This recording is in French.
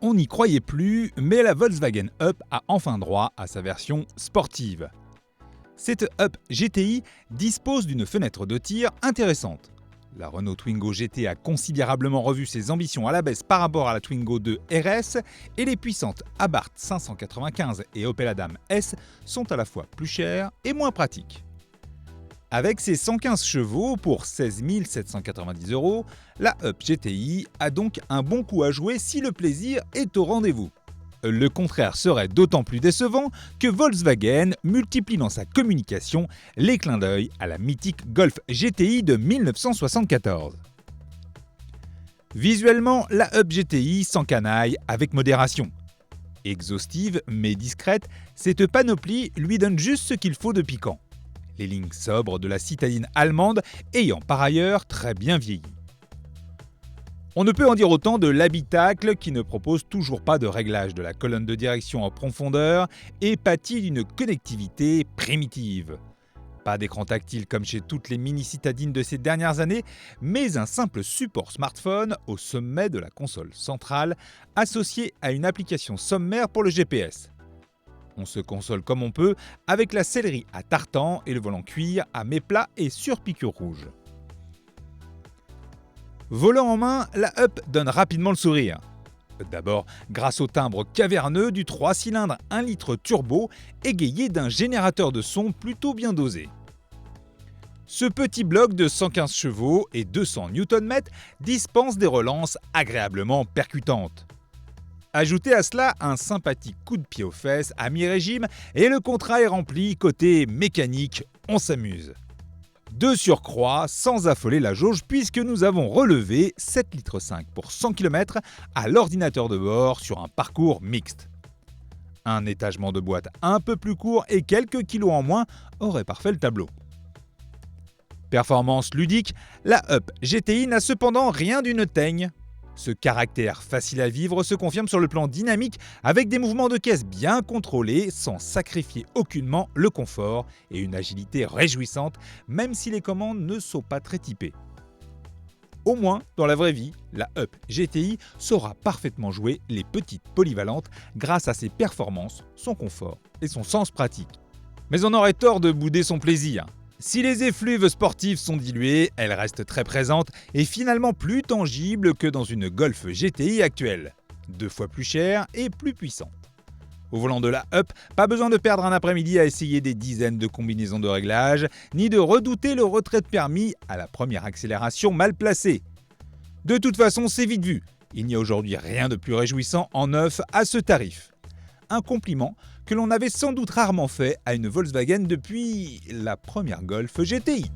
on n'y croyait plus, mais la Volkswagen Up a enfin droit à sa version sportive. Cette Up GTI dispose d'une fenêtre de tir intéressante. La Renault Twingo GT a considérablement revu ses ambitions à la baisse par rapport à la Twingo 2 RS et les puissantes Abarth 595 et Opel Adam S sont à la fois plus chères et moins pratiques. Avec ses 115 chevaux pour 16 790 €, la Up GTI a donc un bon coup à jouer si le plaisir est au rendez-vous. Le contraire serait d'autant plus décevant que Volkswagen multiplie dans sa communication les clins d'œil à la mythique Golf GTI de 1974. Visuellement, la Up GTI s'encanaille avec modération. Exhaustive mais discrète, cette panoplie lui donne juste ce qu'il faut de piquant. Les lignes sobres de la citadine allemande ayant par ailleurs très bien vieilli. On ne peut en dire autant de l'habitacle qui ne propose toujours pas de réglage de la colonne de direction en profondeur et pâtit d'une connectivité primitive. Pas d'écran tactile comme chez toutes les mini-citadines de ces dernières années, mais un simple support smartphone au sommet de la console centrale associé à une application sommaire pour le GPS. On se console comme on peut avec la sellerie à tartan et le volant cuir à méplat et sur piqûre rouge. Volant en main, la Up donne rapidement le sourire. D'abord, grâce au timbre caverneux du 3 cylindres 1 litre turbo égayé d'un générateur de son plutôt bien dosé. Ce petit bloc de 115 chevaux et 200 Nm dispense des relances agréablement percutantes. Ajoutez à cela un sympathique coup de pied aux fesses à mi-régime et le contrat est rempli côté mécanique, on s'amuse. De surcroît, sans affoler la jauge puisque nous avons relevé 7,5 litres pour 100 km à l'ordinateur de bord sur un parcours mixte. Un étagement de boîte un peu plus court et quelques kilos en moins aurait parfait le tableau. Performance ludique, la Up GTI n'a cependant rien d'une teigne. Ce caractère facile à vivre se confirme sur le plan dynamique avec des mouvements de caisse bien contrôlés sans sacrifier aucunement le confort et une agilité réjouissante même si les commandes ne sont pas très typées. Au moins, dans la vraie vie, la Up GTI saura parfaitement jouer les petites polyvalentes grâce à ses performances, son confort et son sens pratique. Mais on aurait tort de bouder son plaisir. Si les effluves sportives sont diluées, elles restent très présentes et finalement plus tangibles que dans une Golf GTI actuelle. 2 fois plus chère et plus puissante. Au volant de la Up, pas besoin de perdre un après-midi à essayer des dizaines de combinaisons de réglage, ni de redouter le retrait de permis à la première accélération mal placée. De toute façon, c'est vite vu. Il n'y a aujourd'hui rien de plus réjouissant en neuf à ce tarif. Un compliment que l'on avait sans doute rarement fait à une Volkswagen depuis la première Golf GTI.